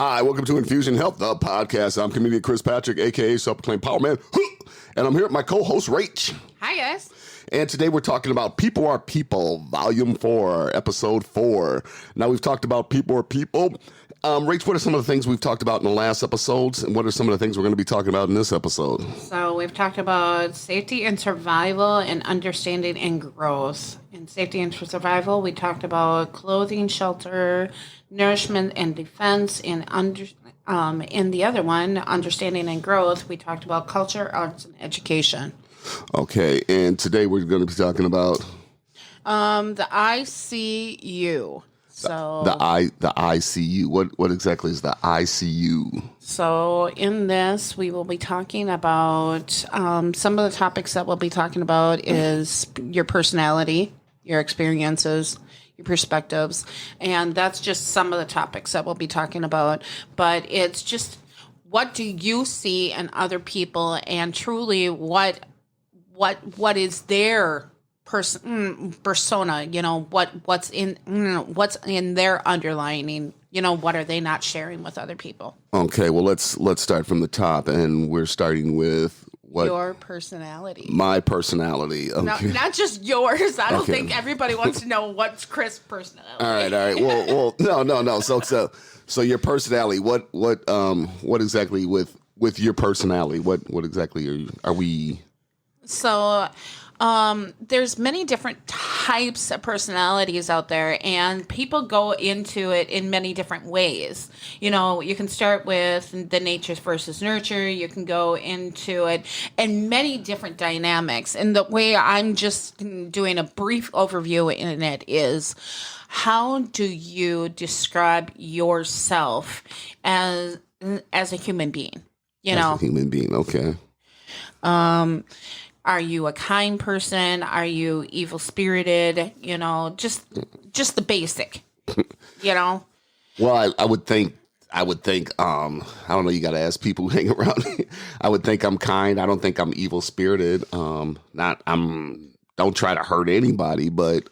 Hi, welcome to Infusion Health, the podcast. I'm comedian Chris Patrick, a.k.a. Self-Proclaimed Power Man, and I'm here with my co-host, Rach. Hi, guys. And today we're talking about People Are People, Volume 4, Episode 4. Now, we've talked about people are people. Rach, what are some of the things we've talked about in the last episodes, and what are some of the things we're going to be talking about in this episode? So we've talked about safety and survival and understanding and growth. In safety and survival, we talked about clothing, shelter, nourishment, and defense. In the other one, understanding and growth, we talked about culture, arts, and education. Okay, and today we're going to be talking about the ICU. So the ICU. What exactly is the ICU? So in this, we will be talking about some of the topics that we'll be talking about is your personality, your experiences, your perspectives, and that's just some of the topics that we'll be talking about. But it's just what do you see in other people, and truly what is their persona, what's in their underlining, what are they not sharing with other people? Okay, well let's start from the top, and we're starting with what? Your personality. My personality. Okay. No, not just yours. I don't think everybody wants to know what's Chris' personality. All right. Well, no. So your personality. What exactly with your personality? What exactly are we? So, there's many different types of personalities out there, and people go into it in many different ways. You can start with the nature versus nurture. You can go into it in many different dynamics. And the way I'm just doing a brief overview in it is, how do you describe yourself as a human being? As a human being, okay. Are you a kind person? Are you evil-spirited? Just the basic, Well, I would think, I don't know, you got to ask people who hang around. I would think I'm kind. I don't think I'm evil-spirited. Don't try to hurt anybody, but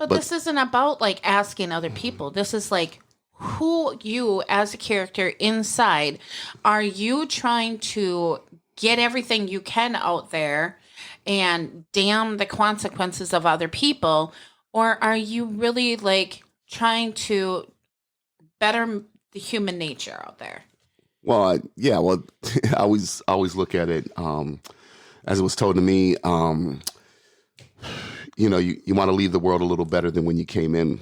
this isn't about like asking other people. This is like who you as a character inside. Are you trying to get everything you can out there and damn the consequences of other people? Or are you really like trying to better the human nature out there? Well, I always look at it, as it was told to me, you want to leave the world a little better than when you came in,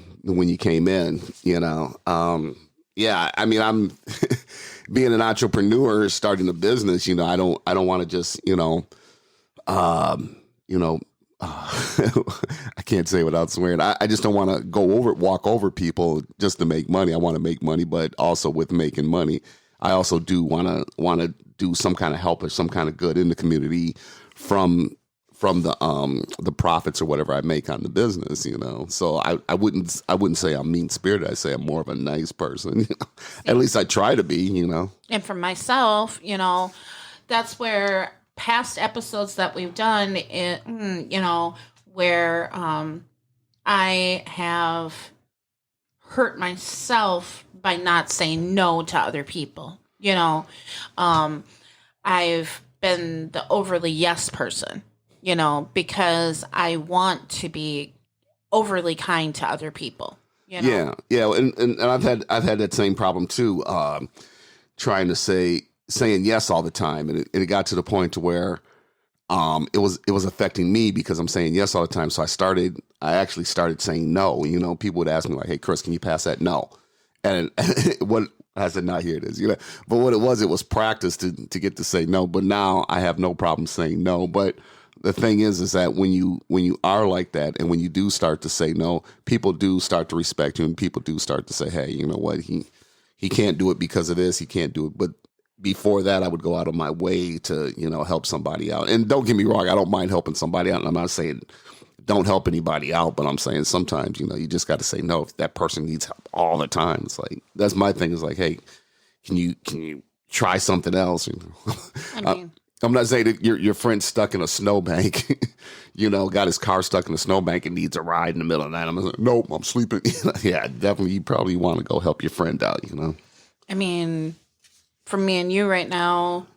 Yeah, I mean, I'm being an entrepreneur, starting a business. I don't want to just, I can't say without swearing. I just don't want to walk over people just to make money. I want to make money, but also with making money, I also do want to do some kind of help or some kind of good in the community from the profits or whatever I make on the business, So I wouldn't say I'm mean spirited. I say I'm more of a nice person. At least I try to be, And for myself, that's where past episodes that we've done, where I have hurt myself by not saying no to other people. I've been the overly yes person. Because I want to be overly kind to other people. Yeah, and I've had that same problem too. Trying to saying yes all the time, and it got to the point to where it was affecting me because I'm saying yes all the time. So I actually started saying no. People would ask me like, "Hey, Chris, can you pass that?" No, and what I said, "Not here it is." But what it was practice to get to say no. But now I have no problem saying no. But the thing is that when you are like that, and when you do start to say no, people do start to respect you, and people do start to say, "Hey, you know what? He can't do it because of this. He can't do it." But before that, I would go out of my way to help somebody out. And don't get me wrong, I don't mind helping somebody out. And I'm not saying don't help anybody out, but I'm saying sometimes you just got to say no if that person needs help all the time. It's like that's my thing. Is like, hey, can you try something else? I mean. I'm not saying that your friend's stuck in a snowbank, got his car stuck in a snowbank and needs a ride in the middle of the night. I'm like, nope, I'm sleeping. Yeah, definitely. You probably want to go help your friend out, I mean, for me and you right now,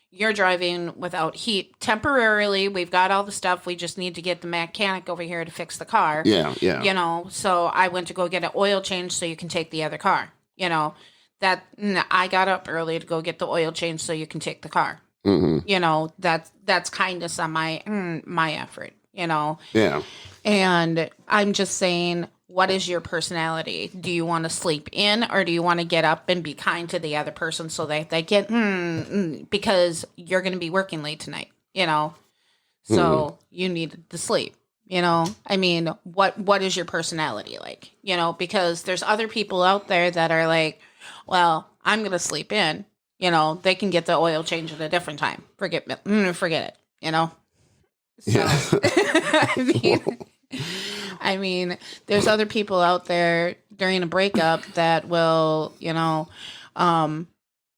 you're driving without heat temporarily. We've got all the stuff. We just need to get the mechanic over here to fix the car. Yeah, yeah. So I went to go get an oil change so you can take the other car. I got up early to go get the oil change so you can take the car. That's kindness on my effort. Yeah. And I'm just saying, what is your personality? Do you want to sleep in, or do you want to get up and be kind to the other person so that they get, because you're going to be working late tonight, So you need to sleep, I mean, what is your personality like, because there's other people out there that are like, well, I'm going to sleep in, they can get the oil change at a different time. Forget it, So, Yeah. I mean, there's other people out there during a breakup that will,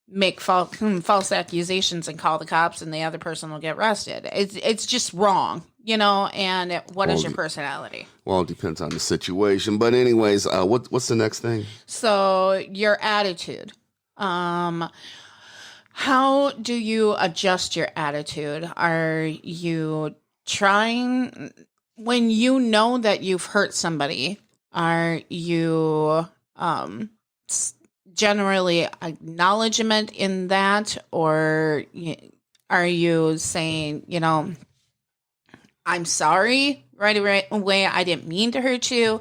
make false accusations and call the cops, and the other person will get arrested. It's just wrong, And what is your personality? Well, it depends on the situation. But anyways, what's the next thing? So your attitude. How do you adjust your attitude? Are you trying, when you know that you've hurt somebody, are you generally acknowledgement in that, or are you saying, I'm sorry right away, I didn't mean to hurt you,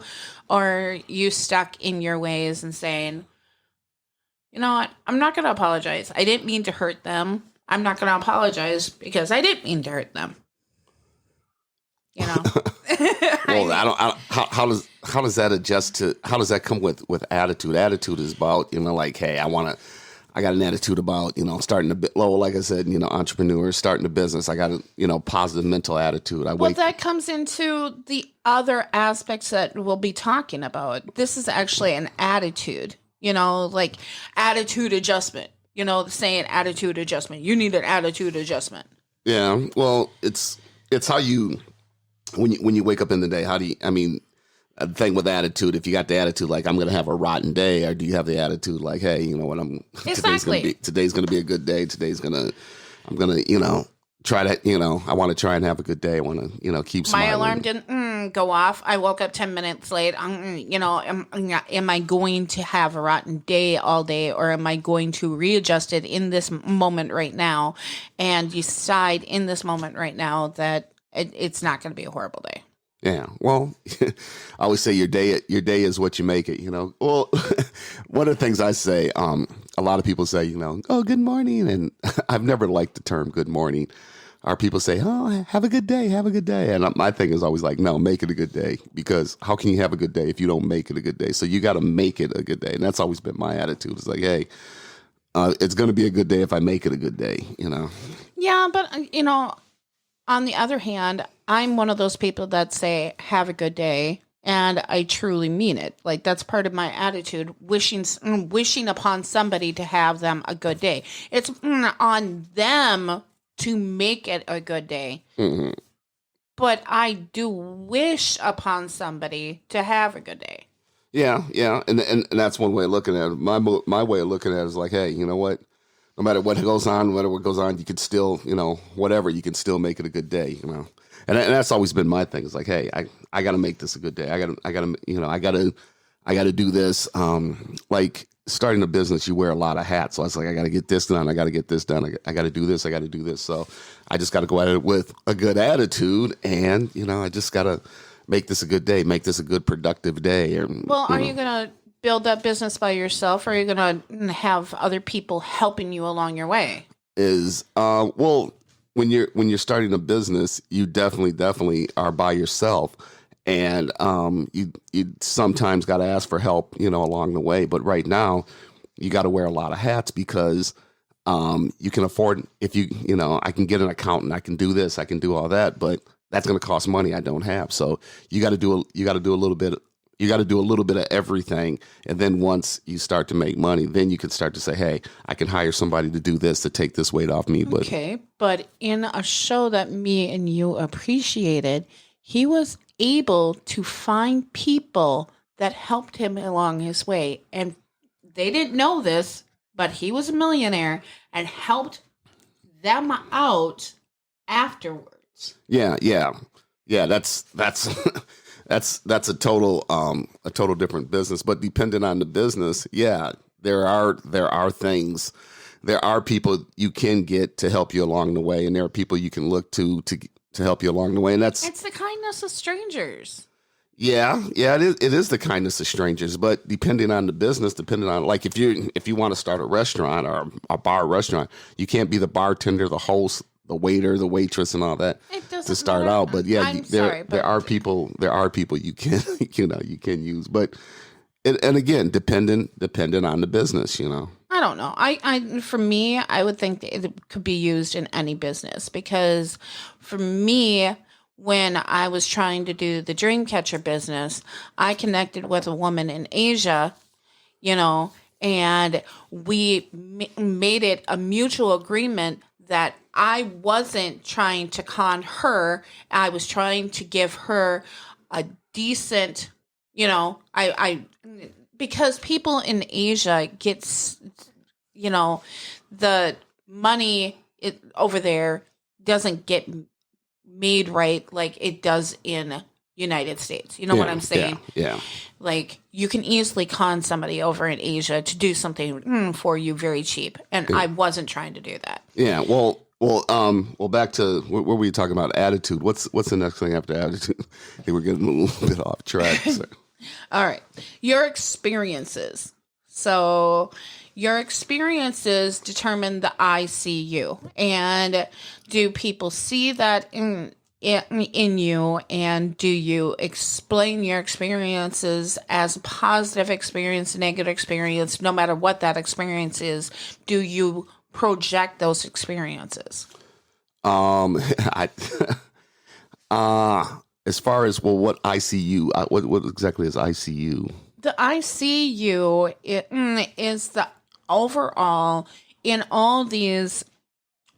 or are you stuck in your ways and saying, you know what, I'm not going to apologize. I didn't mean to hurt them. I'm not going to apologize because I didn't mean to hurt them. Well, how does that adjust to, how does that come with attitude? Attitude is about, like, hey, I got an attitude about, starting like I said, entrepreneur, starting a business. I got a, positive mental attitude. That comes into the other aspects that we'll be talking about. This is actually an attitude, like attitude adjustment, the saying attitude adjustment. You need an attitude adjustment. Yeah. Well, it's how you, when you wake up in the day, the thing with attitude, if you got the attitude like I'm going to have a rotten day, or do you have the attitude like, hey, you know what, exactly. today's going to be a good day. I'm going to, try to, I want to try and have a good day. I want to, keep smiling. My alarm didn't go off. I woke up 10 minutes late. Am I going to have a rotten day all day, or am I going to readjust it in this moment right now and decide in this moment right now that it's not going to be a horrible day? Yeah. Well, I always say your day is what you make it, Well, one of the things I say, a lot of people say, oh, good morning. And I've never liked the term good morning. Or people say, oh, have a good day. Have a good day. And my thing is always like, no, make it a good day, because how can you have a good day if you don't make it a good day? So you got to make it a good day. And that's always been my attitude. It's like, hey, it's going to be a good day if I make it a good day, Yeah. But, on the other hand, I'm one of those people that say, have a good day. And I truly mean it. Like, that's part of my attitude, wishing upon somebody to have them a good day. It's on them to make it a good day. Mm-hmm. But I do wish upon somebody to have a good day. Yeah, yeah. And that's one way of looking at it. My way of looking at it is like, hey, you know what? No matter what goes on, you can still, whatever, you can still make it a good day, And that's always been my thing. It's like, hey, I got to make this a good day. I got to do this. Like starting a business, you wear a lot of hats. So I was like, I got to get this done. I got to get this done. I got to do this. I got to do this. So I just got to go at it with a good attitude. And, I just got to make this a good day, make this a good productive day. Well, are you going to build that business by yourself, or are you going to have other people helping you along your way? Well, when you're starting a business, you definitely are by yourself, and you sometimes got to ask for help, along the way. But right now, you got to wear a lot of hats, because you can afford, if I can get an accountant, I can do this, I can do all that, but that's going to cost money I don't have. So you got to do a little bit. You got to do a little bit of everything. And then once you start to make money, then you can start to say, hey, I can hire somebody to do this, to take this weight off me. But in a show that me and you appreciated, he was able to find people that helped him along his way. And they didn't know this, but he was a millionaire and helped them out afterwards. Yeah. That's that's a total different business. But depending on the business, yeah, there are things, there are people you can get to help you along the way, and there are people you can look to help you along the way, and It's the kindness of strangers. yeah, it is the kindness of strangers. But depending on the business, depending on, like, if you want to start a restaurant or a bar restaurant, you can't be the bartender, the host, the waiter, the waitress, and all that It doesn't to start matter. out. But yeah, I'm sorry, but there are people you can you can use. But and again, dependent on the business, I don't know. I for me, I would think that it could be used in any business, because for me, when I was trying to do the Dreamcatcher business, I connected with a woman in Asia, and we made it a mutual agreement that I wasn't trying to con her. I was trying to give her a decent, I because people in Asia gets, the money over there doesn't get made right like it does in United States. You know what I'm saying? Yeah. Like, you can easily con somebody over in Asia to do something for you very cheap, and I wasn't trying to do that. Yeah. Well, back to what were we talking about? Attitude. What's the next thing after attitude? I think we're getting a little bit off track. So. All right. Your experiences. So your experiences determine the I see you. And do people see that in you? And do you explain your experiences as a positive experience, negative experience, no matter what that experience is? Do you project those experiences? I as far as, well, what ICU, what exactly is ICU? The ICU is the overall in all these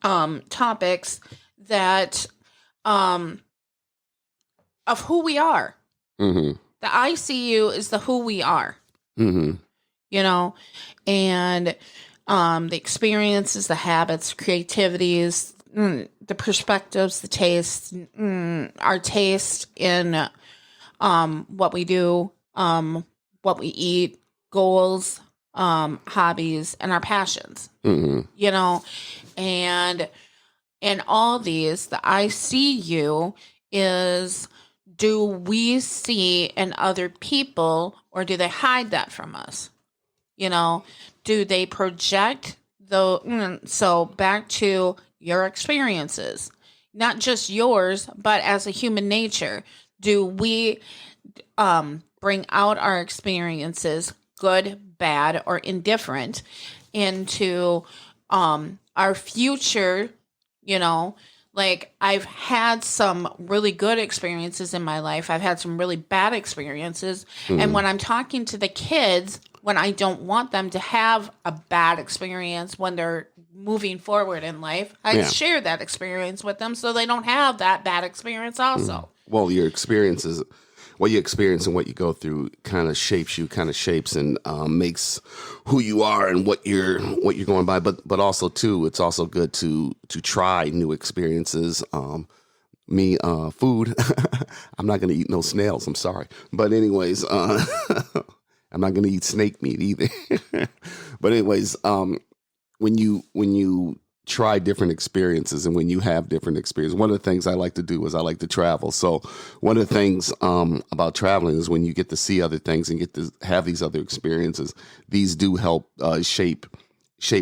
topics that of who we are. Mm-hmm. The ICU is the who we are. Mm-hmm. And the experiences, the habits, creativities, the perspectives, the tastes, our taste in what we do, what we eat, goals, hobbies, and our passions. Mm-hmm. And in all these, the I see you is, do we see in other people, or do they hide that from us? Do they project so back to your experiences, not just yours, but as a human nature, do we bring out our experiences, good, bad, or indifferent, into our future? Like, I've had some really good experiences in my life. I've had some really bad experiences. And when I'm talking to the kids, when I don't want them to have a bad experience when they're moving forward in life, I share that experience with them so they don't have that bad experience also. Well, your experiences, what you experience and what you go through kind of shapes you, and makes who you are and what you're going by. But also too, it's also good to try new experiences. Food. I'm not going to eat no snails. I'm sorry, but anyways, I'm not going to eat snake meat either. But anyways, when you try different experiences, and when you have different experiences, one of the things I like to do is I like to travel. So one of the things about traveling is when you get to see other things and get to have these other experiences, these do help shape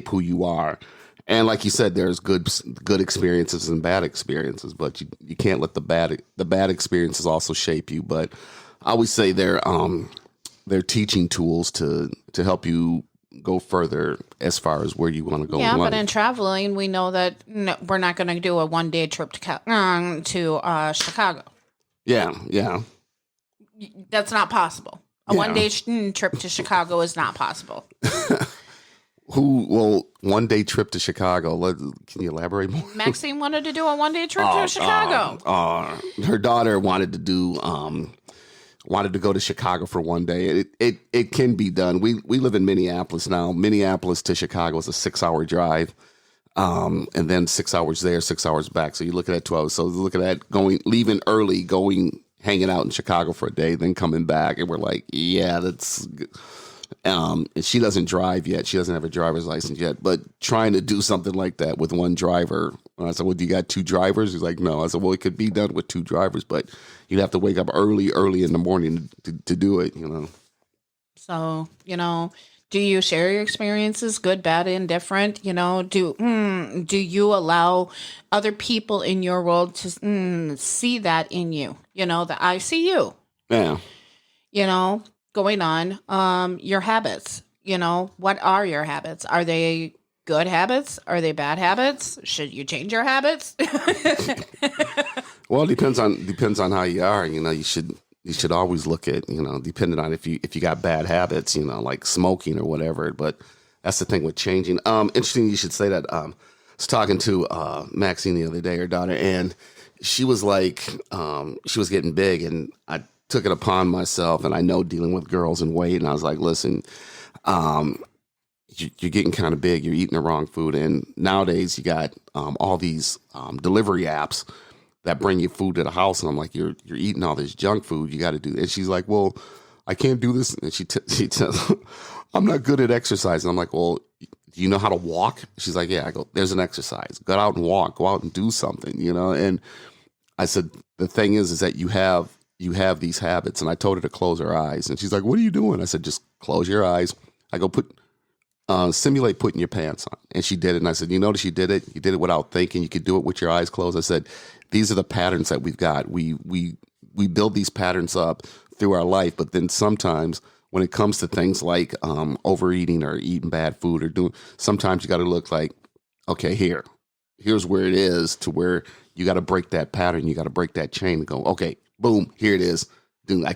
who you are. And like you said, there's good experiences and bad experiences, but you can't let the bad experiences also shape you. But I always say they're teaching tools to help you go further as far as where you want to go. Yeah, but in traveling, we know that we're not going to do a one-day trip to Chicago. Yeah. That's not possible. A one-day trip to Chicago is not possible. One-day trip to Chicago. Can you elaborate more? Maxine wanted to do a one-day trip to Chicago. Her daughter wanted to do wanted to go to Chicago for one day. It can be done. We live in Minneapolis now. Minneapolis to Chicago is a 6-hour drive. And then 6 hours there, 6 hours back. So you're looking at 12. So looking at leaving early, hanging out in Chicago for a day, then coming back. And we're like, yeah, that's good. And she doesn't drive yet. She doesn't have a driver's license yet. But trying to do something like that with one driver. And I said, well, do you got 2 drivers? He's like, no. I said, well, it could be done with 2 drivers, but you'd have to wake up early in the morning to do it, So, do you share your experiences, good, bad, indifferent? Do you allow other people in your world to see that in you? That I see you. Yeah. Going on, your habits. What are your habits? Are they good habits? Are they bad habits? Should you change your habits? Well, it depends on how you are. You should always look at, depending on if you got bad habits, like smoking or whatever. But that's the thing with changing. Interesting you should say that. I was talking to Maxine the other day, her daughter, and she was like, she was getting big, and I took it upon myself, and I know dealing with girls and weight, and I was like, listen, you're getting kind of big. You're eating the wrong food, and nowadays you got all these delivery apps that bring you food to the house, and I'm like, you're eating all this junk food. You got to do. And she's like, well, I can't do this. And she says, I'm not good at exercising. I'm like, well, do you know how to walk? She's like, yeah. I go, there's an exercise. Go out and walk. Go out and do something. And I said, the thing is that you have these habits. And I told her to close her eyes, and she's like, what are you doing? I said, just close your eyes. I go, simulate putting your pants on. And she did it. And I said, you notice you did it? You did it without thinking. You could do it with your eyes closed. I said, these are the patterns that we've got. We build these patterns up through our life. But then sometimes when it comes to things like overeating or eating bad food or sometimes you got to look like, okay, here's where it is, to where you got to break that pattern. You got to break that chain and go, okay, boom, here it is. Dude,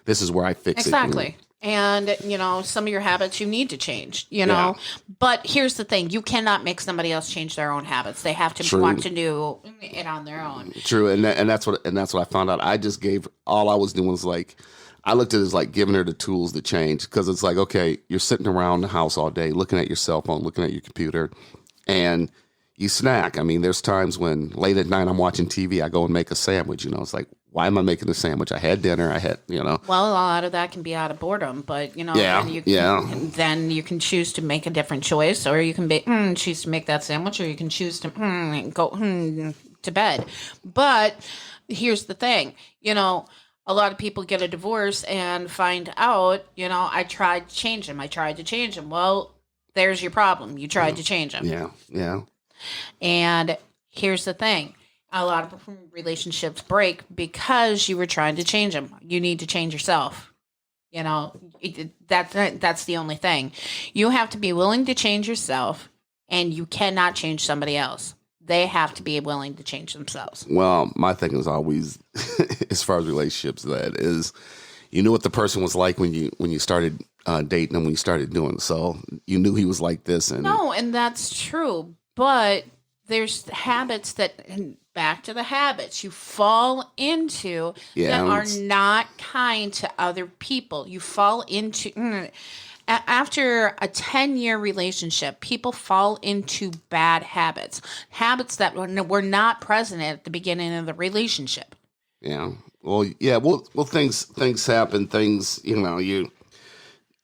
this is where I fix it. Exactly. And, some of your habits you need to change, know. But here's the thing. You cannot make somebody else change their own habits. They have to want to do it on their own. True. And that's what I found out. All I was doing was like, I looked at it as like giving her the tools to change, because it's like, okay, you're sitting around the house all day looking at your cell phone, looking at your computer, and you snack. I mean, there's times when late at night I'm watching TV, I go and make a sandwich, It's like, why am I making a sandwich? I had dinner. Well, a lot of that can be out of boredom, but then you can choose to make a different choice, or you can choose to make that sandwich, or you can choose to go to bed. But here's the thing, a lot of people get a divorce and find out, I tried to change him. Well, there's your problem. You tried to change him. Yeah. And here's the thing. A lot of relationships break because you were trying to change them. You need to change yourself. That's the only thing. You have to be willing to change yourself, and you cannot change somebody else. They have to be willing to change themselves. Well, my thing is always, as far as relationships, that is, you knew what the person was like when you started dating and when you started doing it. So you knew he was like this. And that's true. But there's habits back to the habits you fall into that are not kind to other people. You fall into, after a 10-year relationship, people fall into bad habits that were not present at the beginning of the relationship. Yeah. Well, yeah. Well, things happen. Things,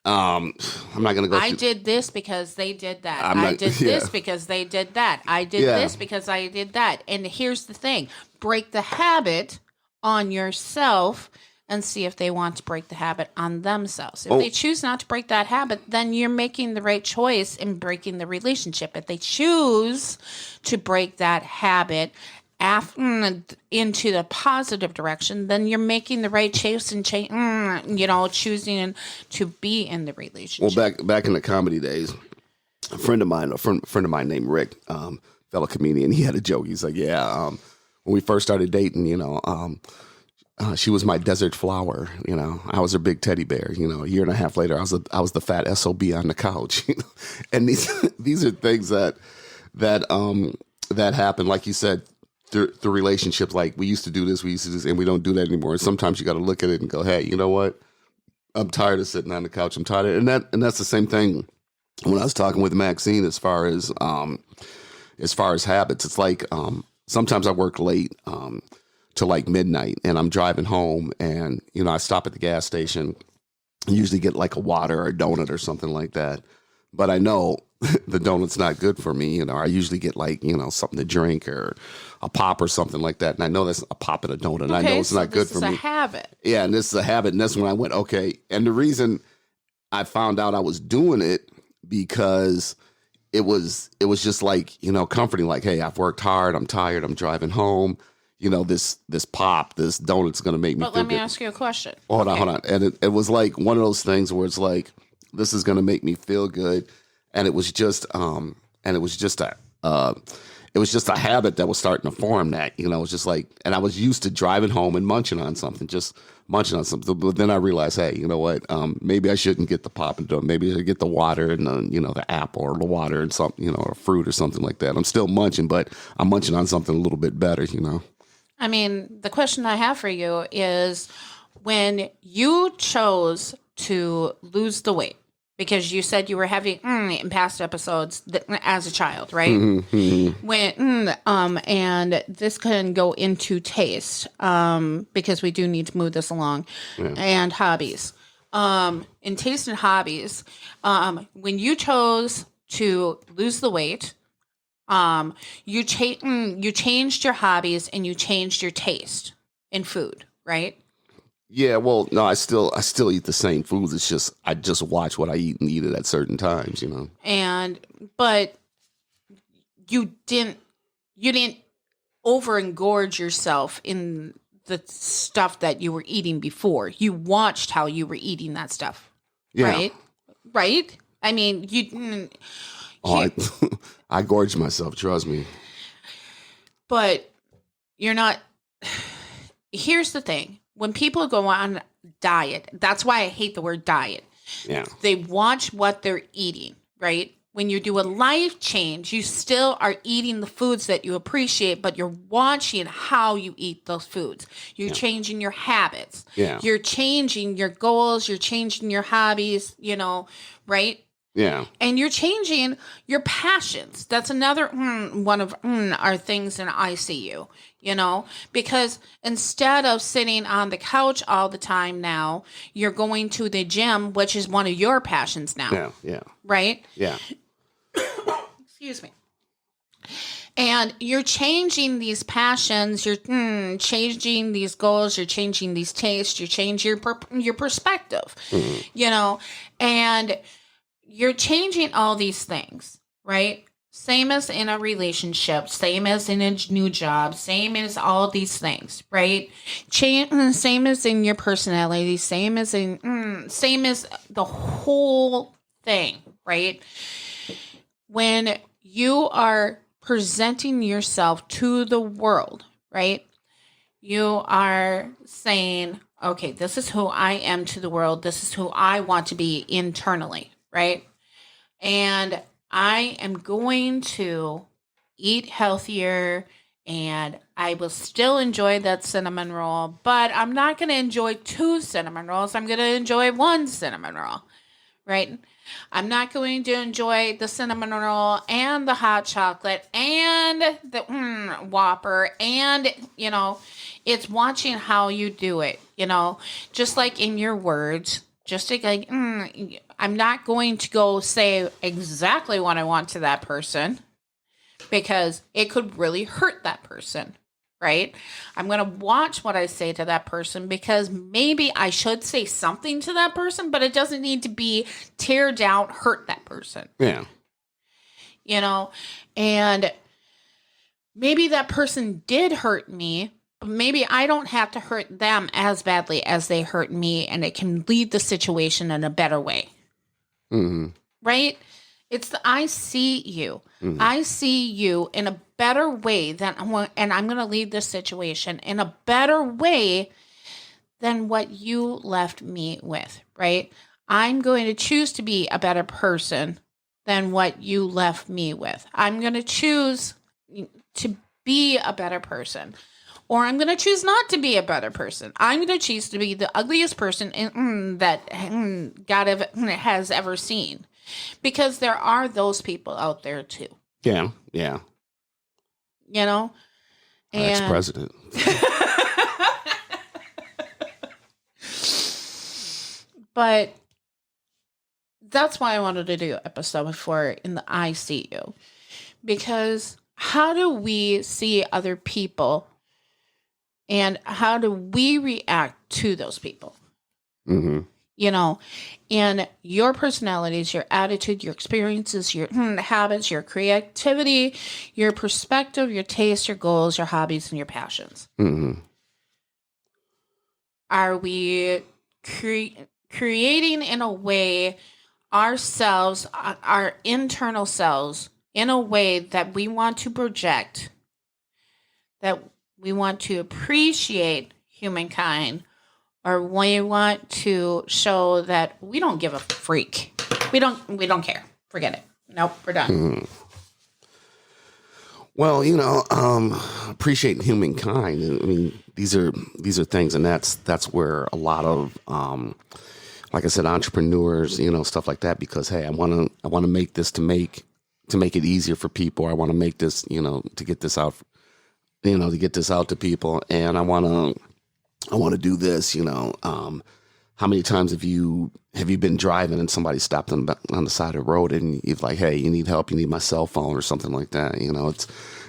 I'm not going to go. I did this because they did that. I did this because they did that. I did this because I did that. And here's the thing. Break the habit on yourself and see if they want to break the habit on themselves. If they choose not to break that habit, then you're making the right choice in breaking the relationship. If they choose to break that habit into the positive direction, then you're making the right choice and choosing to be in the relationship. Well, back in the comedy days, a friend of mine named Rick, fellow comedian, he had a joke. He's like, when we first started dating, she was my desert flower. I was her big teddy bear. A year and a half later, I was the fat SOB on the couch. And these are things that happen, like you said, the relationships. Like we used to do this, and we don't do that anymore. And sometimes you got to look at it and go, hey, you know what? I'm tired of sitting on the couch. I'm tired of, and that's the same thing when I was talking with Maxine as far as habits. It's like sometimes I work late to like midnight, and I'm driving home, and I stop at the gas station and usually get like a water or a donut or something like that. But I know the donut's not good for me. I usually get like, something to drink or a pop or something like that. And I know that's a pop and a donut. And I know it's not good for me. This is a habit. Yeah, and this is a habit. And that's when I went, okay. And the reason I found out I was doing it because it was just like, comforting, like, hey, I've worked hard. I'm tired. I'm driving home. This pop, this donut's going to make me feel But let me good. ask you a question. Hold on. And it was like one of those things where it's like, this is going to make me feel good. And it was just a habit that was starting to form that, it was just like, and I was used to driving home and munching on something. But then I realized, hey, you know what? Maybe I shouldn't get the pop and donut. Maybe I should get the water and the apple or the water and something, or fruit or something like that. I'm still munching, but I'm munching on something a little bit better, I mean, the question I have for you is when you chose to lose the weight, because you said you were heavy in past episodes as a child, right? Mm-hmm. When and this can go into taste because we do need to move this along, and hobbies. In taste and hobbies, when you chose to lose the weight, you changed your hobbies and you changed your taste in food, right? Yeah, well, no, I still eat the same foods. It's just I just watch what I eat and eat it at certain times, But you didn't overengorge yourself in the stuff that you were eating before. You watched how you were eating that stuff, Yeah. right? I mean, you. I gorged myself. Trust me. But you're not. Here's the thing. When people go on diet, that's why I hate the word diet. Yeah. They watch what they're eating, right? When you do a life change, you still are eating the foods that you appreciate, but you're watching how you eat those foods. You're changing your habits. Yeah. You're changing your goals. You're changing your hobbies, right? Yeah. And you're changing your passions. That's another one of our things in ICU, because instead of sitting on the couch all the time now, you're going to the gym, which is one of your passions now. Yeah. Yeah. Right? Yeah. Excuse me. And you're changing these passions, you're changing these goals, you're changing these tastes, you're changing your perspective, and you're changing all these things, right? Same as in a relationship, same as in a new job, same as all these things, right? Same as in your personality, same as the whole thing, right? When you are presenting yourself to the world, right? You are saying, okay, this is who I am to the world. This is who I want to be internally, right? And I am going to eat healthier, and I will still enjoy that cinnamon roll, but I'm not going to enjoy 2 cinnamon rolls. I'm going to enjoy 1 cinnamon roll, right? I'm not going to enjoy the cinnamon roll and the hot chocolate and the Whopper, and, it's watching how you do it, just like in your words. Just like, I'm not going to go say exactly what I want to that person because it could really hurt that person, right? I'm going to watch what I say to that person because maybe I should say something to that person, but it doesn't need to be tear down, hurt that person. Yeah. And maybe that person did hurt me. Maybe I don't have to hurt them as badly as they hurt me, and it can lead the situation in a better way. Mm-hmm. Right? I see you. Mm-hmm. I see you in a better way and I'm going to lead this situation in a better way than what you left me with, right? I'm going to choose to be a better person than what you left me with. I'm going to choose to be a better person. Or I'm going to choose not to be a better person. I'm going to choose to be the ugliest person that God has ever seen. Because there are those people out there too. Yeah, yeah. You know? Ex-president. But that's why I wanted to do episode before in the ICU. Because how do we see other people and how do we react to those people? Mm-hmm. You know, and your personalities, your attitude, your experiences, your habits, your creativity, your perspective, your taste, your goals, your hobbies, and your passions. Mm-hmm. Are we creating in a way ourselves, our internal selves, in a way that we want to project, that we want to appreciate humankind, or we want to show that we don't give a freak. We don't care. Forget it. Nope, we're done. Mm-hmm. Well, appreciating humankind. I mean, these are things, and that's where a lot of, like I said, entrepreneurs, stuff like that. Because hey, I want to make this to make it easier for people. I want to make this, to get this out, to get this out to people, and I want to do this. How many times have you been driving and somebody stopped on the side of the road and you're like, hey, you need help? You need my cell phone or something like that.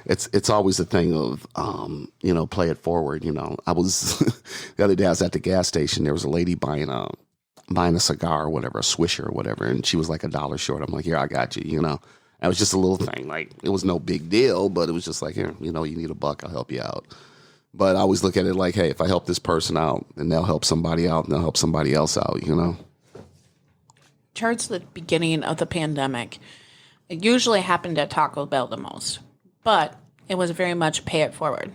It's always a thing of, play it forward. I was the other day I was at the gas station. There was a lady buying a cigar or whatever, a Swisher or whatever, and she was like $1 short. I'm like, here, I got you. It was just a little thing. Like, it was no big deal, but it was just like, here, you need $1, I'll help you out. But I always look at it like, hey, if I help this person out, then they'll help somebody out, and they'll help somebody else out, Towards the beginning of the pandemic, it usually happened at Taco Bell the most, but it was very much pay it forward.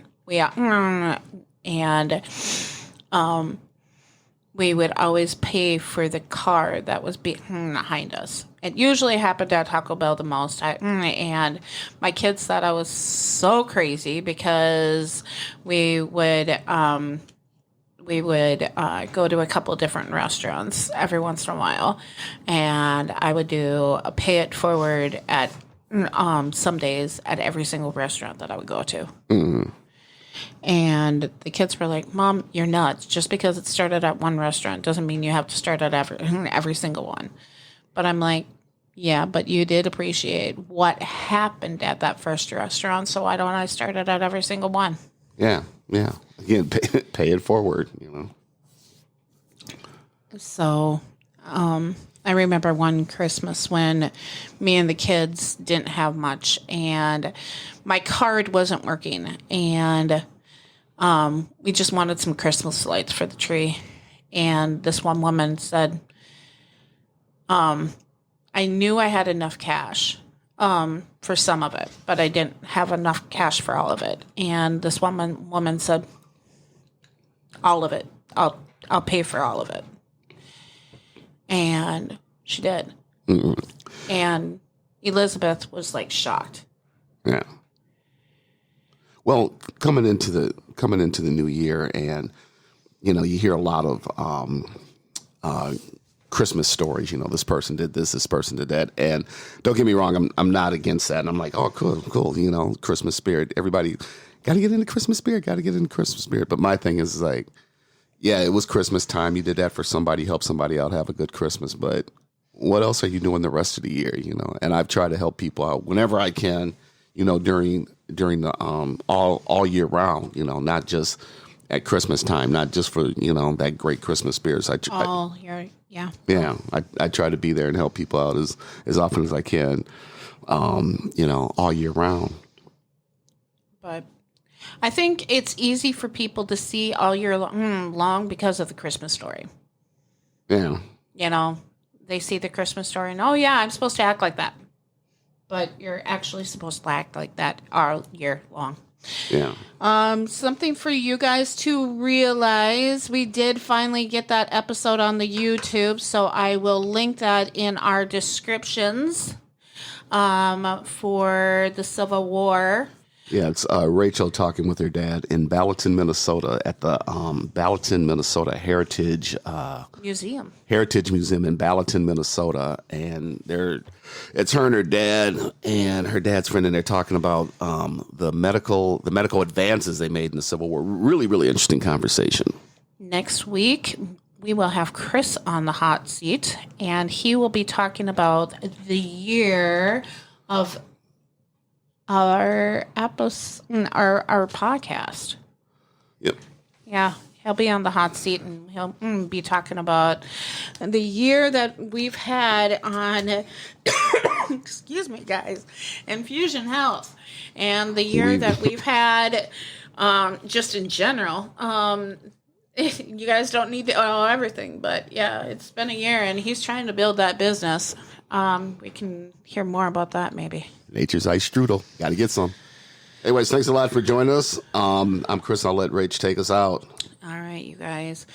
We would always pay for the car that was behind us. It usually happened at Taco Bell the most. And my kids thought I was so crazy because we would go to a couple different restaurants every once in a while. And I would do a pay it forward at some days at every single restaurant that I would go to. Mm-hmm. And the kids were like, Mom, you're nuts. Just because it started at one restaurant doesn't mean you have to start at every single one. But I'm like, yeah, but you did appreciate what happened at that first restaurant, so why don't I start it at every single one? Yeah, yeah. Again, pay it forward, So, I remember one Christmas when me and the kids didn't have much, and my card wasn't working, and we just wanted some Christmas lights for the tree. And this one woman said, I knew I had enough cash for some of it, but I didn't have enough cash for all of it. And this woman said, all of it. I'll pay for all of it. And she did. Mm-hmm. And Elizabeth was like shocked. Yeah. Well, coming into the new year, and you hear a lot of Christmas stories. This person did this person did that, and don't get me wrong, I'm not against that. And I'm like, oh, cool, Christmas spirit. Everybody got to get into Christmas spirit. But my thing is like, yeah, it was Christmas time. You did that for somebody, help somebody out, have a good Christmas. But what else are you doing the rest of the year? And I've tried to help people out whenever I can. During the all year round. Not just at Christmas time, not just for that great Christmas spirit. All year, yeah. Yeah, I try to be there and help people out as often as I can. All year round. But I think it's easy for people to see all year long because of the Christmas Story. Yeah. They see the Christmas Story and, oh, yeah, I'm supposed to act like that. But you're actually supposed to act like that all year long. Yeah. Something for you guys to realize. We did finally get that episode on the YouTube, so I will link that in our descriptions for the Civil War. Yeah, it's Rachel talking with her dad in Ballatin, Minnesota, at the Ballatin, Minnesota Museum. Heritage Museum in Ballatin, Minnesota, and it's her and her dad and her dad's friend, and they're talking about the medical advances they made in the Civil War. Really, really interesting conversation. Next week, we will have Chris on the hot seat, and he will be talking about the year of our podcast. Yep. Yeah, he'll be on the hot seat, and he'll be talking about the year that we've had on, excuse me, guys, Infusion Health, and the year that we've had just in general. You guys don't need to know everything, but yeah, it's been a year, and he's trying to build that business. We can hear more about that maybe. Nature's Ice Strudel. Got to get some. Anyways, thanks a lot for joining us. I'm Chris. I'll let Rach take us out. All right, you guys.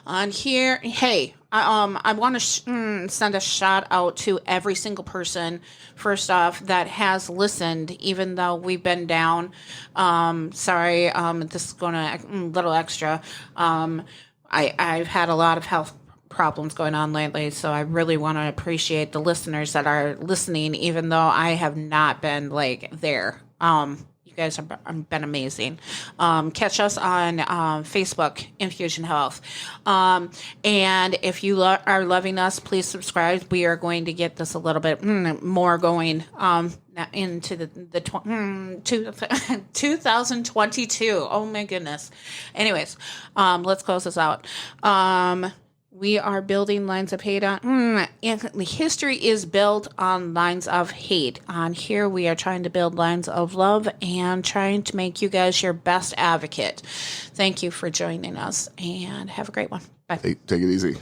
On here, hey, I want to send a shout out to every single person, first off, that has listened, even though we've been down. Sorry, this is going to a little extra. I've had a lot of health problems going on lately, so I really want to appreciate the listeners that are listening, even though I have not been there. You guys have been amazing. Catch us on Facebook, Infusion Health. And if you are loving us, please subscribe. We are going to get this a little bit more going into the 2022. Oh, my goodness. Anyways, let's close this out. We are building lines of hate on. History is built on lines of hate. On here, we are trying to build lines of love and trying to make you guys your best advocate. Thank you for joining us, and have a great one. Bye. Take it easy.